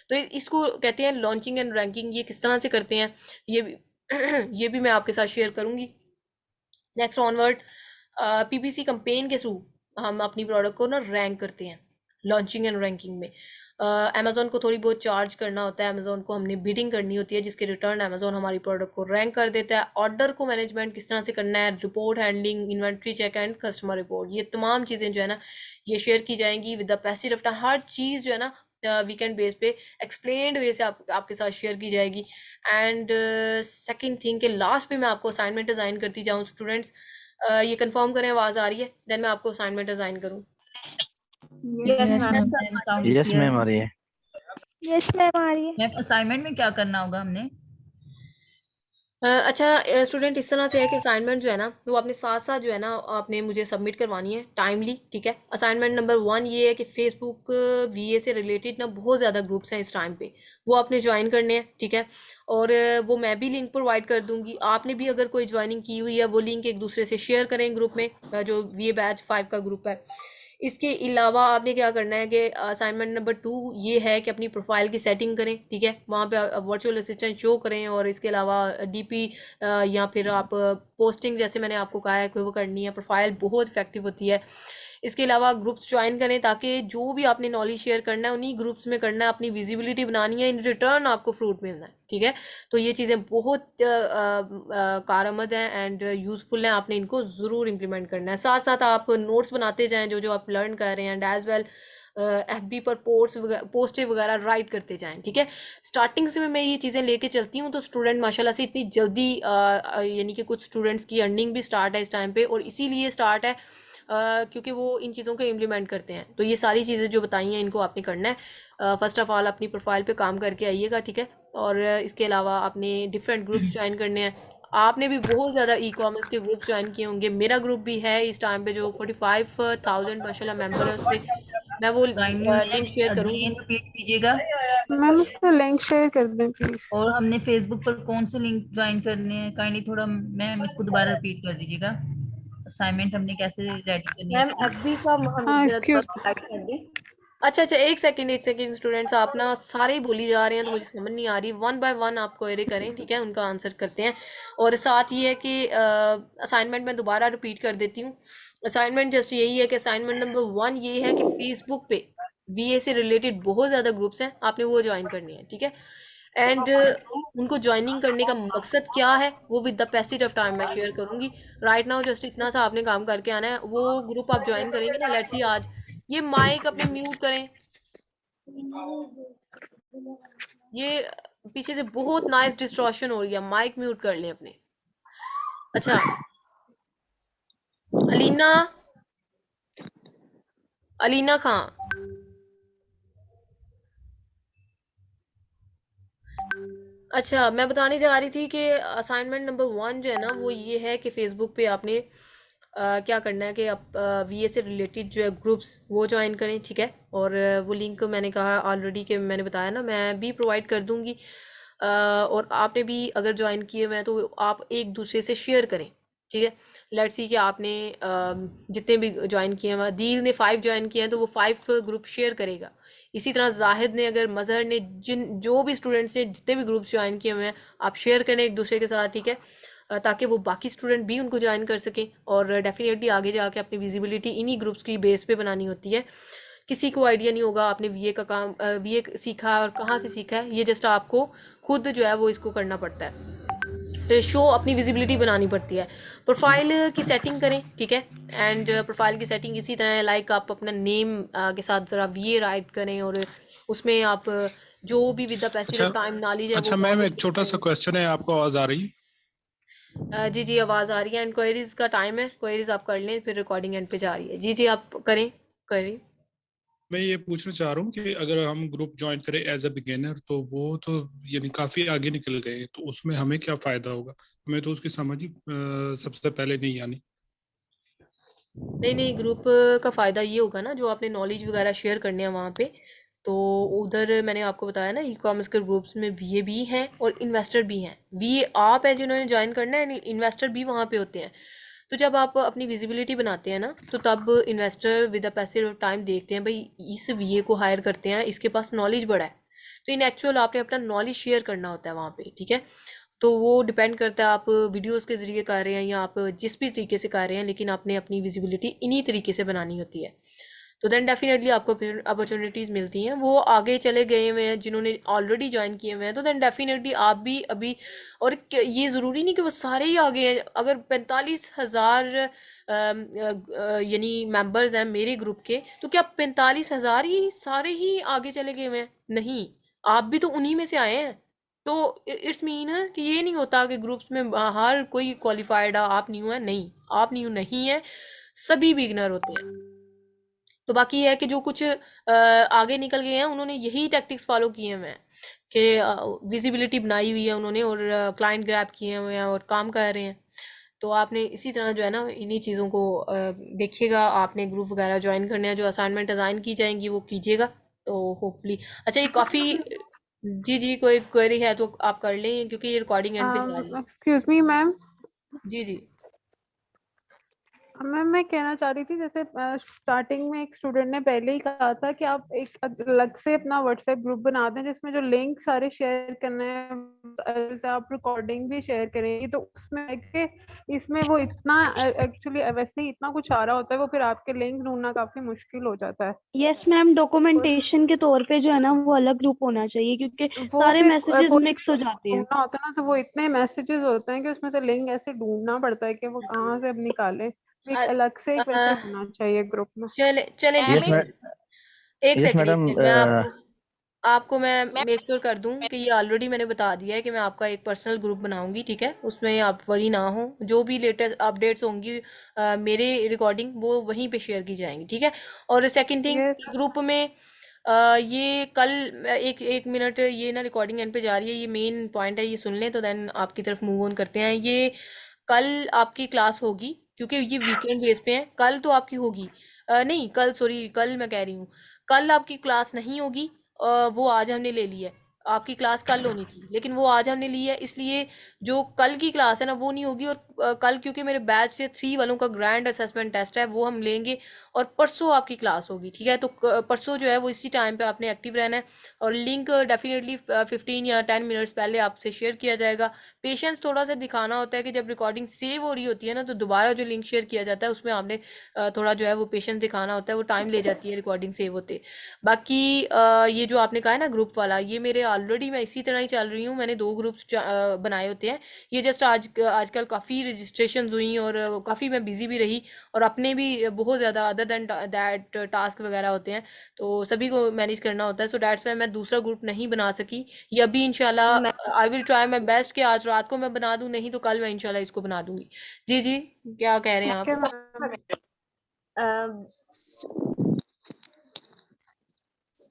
Speaker 2: तो इसको कहते हैं लॉन्चिंग एंड रैंकिंग। ये किस तरह से करते हैं ये भी ये भी मैं आपके साथ शेयर करूंगी। नेक्स्ट ऑनवर्ड, पीपीसी कंपेन के थ्रू हम अपनी प्रोडक्ट को ना रैंक करते हैं लॉन्चिंग एंड रैंकिंग में। अमेजोन को थोड़ी बहुत चार्ज करना होता है, अमेजोन को हमने बिडिंग करनी होती है जिसके रिटर्न अमेजोन हमारी प्रोडक्ट को रैंक कर देता है। ऑर्डर को मैनेजमेंट किस तरह से करना है, report handling, inventory check and customer report, ये तमाम चीज़ें जो है ना ये शेयर की जाएंगी with the passive of time. हर चीज़ जो है ना वीकेंड बेस पे एक्सप्लेन्ड वे से आपके साथ शेयर की जाएगी। एंड सेकंड थिंग के लास्ट पे मैं आपको असाइनमेंट डिज़ाइन करती जाऊँ। स्टूडेंट्स ये कंफर्म करें आवाज़ आ रही है, देन मैं आपको असाइनमेंट डिज़ाइन करूँ।
Speaker 4: यस मैम आ रही है।
Speaker 1: यस मैम आ रही है।
Speaker 3: मैम असाइनमेंट में क्या करना होगा हमने?
Speaker 2: अच्छा स्टूडेंट इस तरह से है कि असाइनमेंट जो है ना वो अपने साथ साथ जो है ना आपने मुझे सबमिट करवानी है टाइमली, ठीक है। असाइनमेंट नंबर 1 ये है कि फेसबुक वीए से रिलेटेड ना बहुत ज़्यादा ग्रुप्स हैं इस टाइम पे, वो आपने ज्वाइन करने हैं, ठीक है। और वो मैं भी लिंक प्रोवाइड कर दूंगी, आपने भी अगर कोई ज्वाइनिंग की हुई है वो लिंक एक दूसरे से शेयर करें ग्रुप में, जो वीए बैच 5 का ग्रुप है। इसके अलावा आपने क्या करना है कि असाइनमेंट नंबर 2 ये है कि अपनी प्रोफाइल की सेटिंग करें, ठीक है। वहाँ पे वर्चुअल असिस्टेंट शो करें, और इसके अलावा डीपी या फिर आप पोस्टिंग जैसे मैंने आपको कहा है कि वो करनी है। प्रोफाइल बहुत इफेक्टिव होती है। इसके अलावा ग्रुप्स ज्वाइन करें ताकि जो भी आपने नॉलेज शेयर करना है उन्हीं ग्रुप्स में करना है, अपनी विजिबिलिटी बनानी है, इन रिटर्न आपको फ्रूट मिलना है, ठीक है। तो ये चीज़ें बहुत कारआमद हैं एंड यूज़फुल हैं, आपने इनको ज़रूर इम्प्लीमेंट करना है। साथ साथ आप नोट्स बनाते जाएं जो जो आप लर्न कर रहे हैं, एंड एज वेल FB पर पोस्टें वगैरह राइट करते जाएं, ठीक है। स्टार्टिंग से मैं ये चीज़ें लेके चलती हूँ तो स्टूडेंट माशाल्लाह से इतनी जल्दी यानी कि कुछ स्टूडेंट्स की अर्निंग भी स्टार्ट है इस टाइम पे, और इसीलिए स्टार्ट है क्योंकि वो इन चीज़ों को इम्प्लीमेंट करते हैं। तो ये सारी चीज़ें जो बताई हैं इनको आपने करना है। फर्स्ट ऑफ ऑल अपनी प्रोफाइल पे काम करके आइएगा, ठीक है। और इसके अलावा आपने डिफरेंट ग्रुप्स ज्वाइन करने हैं। आपने भी बहुत ज़्यादा ई कॉमर्स के ग्रुप ज्वाइन किए होंगे, मेरा ग्रुप भी है इस टाइम पे जो 45,000 माशाल्लाह मेंबर है, उस पर मैं वो
Speaker 3: काइंडली मैम
Speaker 2: लिंक शेयर करूँगी।
Speaker 3: अगेन रिपीट कीजिएगा।
Speaker 5: मैम उसका लिंक शेयर कर दें प्लीज।
Speaker 3: और हमने फेसबुक पर कौन से लिंक ज्वाइन करने हैं, काइंडली थोड़ा मैम इसको दोबारा रिपीट कर दीजिएगा। असाइनमेंट हमने कैसे रेडी करनी है
Speaker 2: मैम
Speaker 3: अपनी?
Speaker 2: FB का हम
Speaker 5: हाँ
Speaker 2: जरा
Speaker 5: एक्सक्यूज।
Speaker 2: टाइप कर दें। अच्छा अच्छा, एक सेकंड स्टूडेंट्स, आप ना सारे ही बोली जा रहे हैं तो मुझे समझ नहीं आ रही। वन बाय वन आप क्वेरी करें, ठीक है, उनका आंसर करते हैं। और साथ ये है कि असाइनमेंट मैं दोबारा रिपीट कर देती हूँ। असाइनमेंट जस्ट यही है कि असाइनमेंट नंबर 1 ये है कि फेसबुक पे VA से रिलेटेड बहुत ज़्यादा ग्रुप्स हैं, आपने वो ज्वाइन करनी है, ठीक है। एंड उनको ज्वाइनिंग करने का मकसद क्या है वो with the passage of time मैं शेयर करूंगी। राइट नाउ जस्ट इतना सा आपने काम करके आना है। वो ग्रुप आप ज्वाइन करेंगे ना, लेट्स सी आज ये माइक अपने म्यूट करें, ये पीछे से बहुत नाइस डिस्ट्रॉशन हो रही है, माइक म्यूट कर लें अपने। अच्छा अलीना, अलीना खां, अच्छा मैं बताने जा रही थी कि असाइनमेंट नंबर 1 जो है ना वो ये है कि फेसबुक पे आपने क्या करना है कि आप VA से रिलेटेड जो है ग्रुप्स वो ज्वाइन करें, ठीक है। और वो लिंक मैंने कहा ऑलरेडी कि मैंने बताया ना, मैं भी प्रोवाइड कर दूंगी। और आपने भी अगर ज्वाइन किए हुए हैं तो आप एक दूसरे से शेयर करें, ठीक है। लेट्स सी कि आपने जितने भी ज्वाइन किए हैं, दील ने 5 ज्वाइन किए हैं तो वो 5 ग्रुप शेयर करेगा। इसी तरह जाहिद ने, अगर मजहर ने, जिन जो भी स्टूडेंट्स ने जितने भी ग्रुप्स ज्वाइन किए हुए हैं आप शेयर करें एक दूसरे के साथ, ठीक है। ताकि वो बाकी स्टूडेंट भी उनको ज्वाइन कर सकें। और डेफिनेटली आगे जाके अपनी विजिबिलिटी इन्हीं ग्रुप्स की बेस पे बनानी होती है। किसी को आइडिया नहीं होगा आपने VA का काम VA सीखा और कहाँ से सीखा है, ये जस्ट आपको खुद जो है वो इसको करना पड़ता है। शो अपनी विजिबिलिटी बनानी पड़ती है। प्रोफाइल की सेटिंग करें, ठीक है। एंड प्रोफाइल की सेटिंग इसी तरह है, लाइक आप अपना नेम के साथ ज़रा VA राइट करें, और उसमें आप जो भी विद द पैसेज
Speaker 6: अच्छा
Speaker 2: ऑफ टाइम नॉलेज है
Speaker 6: अच्छा
Speaker 2: वो
Speaker 6: मैम, एक छोटा सा क्वेश्चन है, आपको आवाज आ रही है?
Speaker 2: जी जी आवाज़ आ रही है। एंड क्वेरीज का टाइम है, क्वेरीज आप कर लें, फिर रिकॉर्डिंग एंड पे जा रही है। जी जी आप करें क्वेरी।
Speaker 6: मैं ये पूछना चाह रहा हूँ कि अगर हम ग्रुप ज्वाइन करें एज अ बिगिनर तो वो तो यानी काफी आगे निकल गए हैं, तो उसमें हमें क्या फायदा होगा? हमें तो उसकी समझ ही सबसे पहले नहीं आनी।
Speaker 2: नहीं नहीं, ग्रुप का फ़ायदा ये होगा ना, जो आपने नॉलेज वगैरह शेयर करने हैं वहाँ पे, तो उधर मैंने आपको बताया ना, ई कॉमर्स के ग्रुप्स में VA भी हैं और इन्वेस्टर भी हैं। VA आप हैं जिन्होंने ज्वाइन करना है, इन्वेस्टर भी वहाँ पे होते हैं। तो जब आप अपनी विजिबिलिटी बनाते हैं ना, तो तब investor with the passive time देखते हैं भाई इस VA को हायर करते हैं, इसके पास नॉलेज बड़ा है। तो इन एक्चुअल आपने अपना नॉलेज शेयर करना होता है वहाँ पे, ठीक है। तो वो डिपेंड करता है आप वीडियोस के ज़रिए कर रहे हैं या आप जिस भी तरीके से कर रहे हैं, लेकिन आपने अपनी विजिबिलिटी इन्हीं तरीके से बनानी होती है। तो देन डेफिनेटली आपको अपॉर्चुनिटीज़ मिलती हैं। वो आगे चले गए हुए हैं जिन्होंने ऑलरेडी ज्वाइन किए हुए हैं, तो देन डेफिनेटली आप भी अभी, और ये ज़रूरी नहीं कि वो सारे ही आगे हैं। अगर 45,000 यानी मेंबर्स हैं मेरे ग्रुप के, तो क्या 45,000 ही सारे ही आगे चले गए हुए हैं? नहीं, आप भी तो उन्हीं में से आए हैं। तो इट्स मीन कि ये नहीं होता कि ग्रुप्स में हर कोई क्वालिफाइड है, आप न्यू है, नहीं, आप न्यू नहीं है, सभी बिगनर होते हैं। तो बाकी ये है कि जो कुछ आगे निकल गए हैं उन्होंने यही टैक्टिक्स फॉलो किए हुए हैं कि विजिबिलिटी बनाई हुई है उन्होंने और क्लाइंट ग्रैब किए हुए हैं और काम कर रहे हैं। तो आपने इसी तरह जो है ना इन्हीं चीज़ों को देखिएगा। आपने ग्रुप वगैरह ज्वाइन करने हैं, जो असाइनमेंट असाइन की जाएंगी वो कीजिएगा, तो होपफुली। अच्छा, ये काफ़ी जी जी, कोई क्वेरी है तो आप कर लें, क्योंकि ये रिकॉर्डिंग एंड पे जा रही है।
Speaker 5: एक्सक्यूज मी मैम,
Speaker 2: जी जी
Speaker 5: मैम मैं कहना चाह रही थी, जैसे स्टार्टिंग में एक स्टूडेंट ने पहले ही कहा था कि आप एक अलग से अपना व्हाट्सएप ग्रुप बना दें जिसमें जो लिंक सारे शेयर करने हैं, जैसे आप रिकॉर्डिंग भी शेयर करेंगी तो उसमें के इसमें वो इतना एक्चुअली वैसे ही इतना कुछ आ रहा होता है, वो फिर आपके लिंक ढूंढना काफी मुश्किल हो जाता है।
Speaker 1: यस मैम, डॉक्यूमेंटेशन के तौर पे जो है ना वो अलग ग्रुप होना चाहिए, क्योंकि
Speaker 5: वो
Speaker 1: सारे
Speaker 5: फिर
Speaker 1: मैसेजेस
Speaker 5: कोई
Speaker 1: मिक्स हो जाते हैं।
Speaker 5: ढूंढना होता है ना, तो वो इतने मैसेजेस होते हैं कि उसमें से लिंक ऐसे ढूंढना पड़ता है कि वो कहाँ से अब निकालें। तो एक अलग से एक वैसे होना चाहिए ग्रुप में।
Speaker 2: चले चले
Speaker 4: यस
Speaker 2: ठीक है। एक
Speaker 4: यस
Speaker 2: सेकंड
Speaker 4: मैडम।
Speaker 2: मैं आपको मैं मेक श्योर कर दूं कि ये ऑलरेडी मैंने बता दिया है कि मैं आपका एक पर्सनल ग्रुप बनाऊंगी, ठीक है। उसमें आप वरी ना हो, जो भी लेटेस्ट अपडेट्स होंगी मेरे रिकॉर्डिंग वो वहीं पे शेयर की जाएंगी, ठीक है। और सेकंड थिंग,
Speaker 5: यस
Speaker 2: ग्रुप में ये कल एक एक मिनट, ये ना रिकॉर्डिंग एंड पे जा रही है, ये मेन पॉइंट है, ये सुन लें तो देन आपकी तरफ मूव ऑन करते हैं। ये कल आपकी क्लास होगी, क्योंकि ये वीकेंड बेस पे है। कल तो आपकी होगी, नहीं कल, सॉरी कल मैं कह रही हूँ, कल आपकी क्लास नहीं होगी। वो आज हमने ले ली है। आपकी क्लास कल होनी थी लेकिन वो आज हमने ली है, इसलिए जो कल की क्लास है ना वो नहीं होगी। और कल क्योंकि मेरे बैच 3 वालों का ग्रैंड असेसमेंट टेस्ट है, वो हम लेंगे। और परसों आपकी क्लास होगी, ठीक है। तो परसों जो है वो इसी टाइम पे आपने एक्टिव रहना है। और लिंक डेफिनेटली 15 या 10 मिनट्स पहले आपसे शेयर किया जाएगा। पेशेंस थोड़ा सा दिखाना होता है कि जब रिकॉर्डिंग सेव हो रही होती है ना, तो दोबारा जो लिंक शेयर किया जाता है उसमें आपने थोड़ा जो है वो पेशेंस दिखाना होता है, वो टाइम ले जाती है रिकॉर्डिंग सेव होते। बाकी ये जो आपने कहा है ना ग्रुप वाला, ये मेरे ऑलरेडी मैं इसी तरह ही चल रही हूँ। मैंने 2 ग्रुप्स बनाए होते हैं। ये जस्ट आजकल काफ़ी रजिस्ट्रेशन हुई और काफ़ी मैं बिजी भी रही, और अपने भी बहुत ज़्यादा अदर देन दैट टास्क वगैरह होते हैं, तो सभी को मैनेज करना होता है। सो डैट्स वाई मैं दूसरा ग्रुप नहीं बना सकी। ये अभी इंशाल्लाह I will try my best कि आज रात को मैं बना दूँ, नहीं तो कल मैं इंशाल्लाह इसको बना दूंगी। जी जी, क्या कह रहे हैं
Speaker 5: ओके
Speaker 2: आप?
Speaker 5: मैम।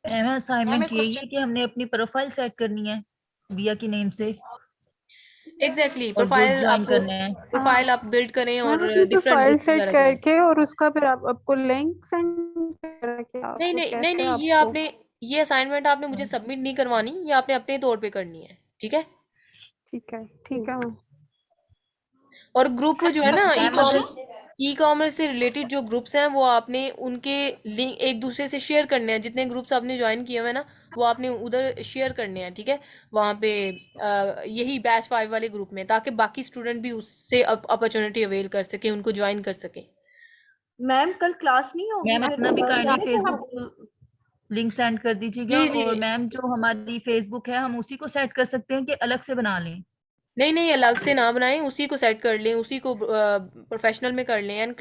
Speaker 3: मैम असाइनमेंट यही है कि हमने अपनी प्रोफाइल सेट करनी है बिया की नेम से
Speaker 2: एग्जैक्टली,
Speaker 3: और ग्रुप ज्वाइन
Speaker 2: आप
Speaker 3: करना है।
Speaker 2: प्रोफाइल आप बिल्ड करें
Speaker 5: मैम
Speaker 2: और
Speaker 5: अपनी
Speaker 2: डिफरेंट
Speaker 5: प्रोफाइल
Speaker 2: ग्रुप्स
Speaker 5: सेट
Speaker 2: वगैरह बनाएं।
Speaker 5: करके और उसका फिर आप आपको लिंक सेंड करना कि
Speaker 2: नहीं
Speaker 5: आपको
Speaker 2: नहीं नहीं
Speaker 5: कैसे
Speaker 2: नहीं, ये
Speaker 5: आपको।
Speaker 2: आपने, ये असाइनमेंट आपने मुझे सबमिट नहीं करवानी, ये आपने अपने तौर पे करनी है, ठीक है।
Speaker 5: ठीक है मैम।
Speaker 2: और ग्रुप जो है ना
Speaker 3: मैम अगर
Speaker 2: ई कॉमर्स से रिलेटेड जो ग्रुप्स हैं वो आपने उनके लिंक एक दूसरे से शेयर करने हैं। जितने ग्रुप्स आपने ज्वाइन किए हुए हैं ना वो आपने उधर शेयर करने हैं, ठीक है। वहाँ पे यही बैच 5 वाले ग्रुप में, ताकि बाकी स्टूडेंट भी उससे अपॉर्चुनिटी अवेल कर सके, उनको ज्वाइन कर सकें।
Speaker 7: मैम कल क्लास नहीं होगी
Speaker 3: मैम
Speaker 7: फिर
Speaker 3: अपना भी काइंडली
Speaker 7: जाने का हम
Speaker 3: फेसबुक लिंक सेंड कर दीजिएगा।
Speaker 2: जी जी,
Speaker 3: और मैम जो हमारी फेसबुक है हम उसी को सेट कर सकते हैं कि अलग से बना लें?
Speaker 2: नहीं नहीं, अलग से ना बनाएं, उसी को सेट कर लें, उसी को प्रोफेशनल में कर लें। एंड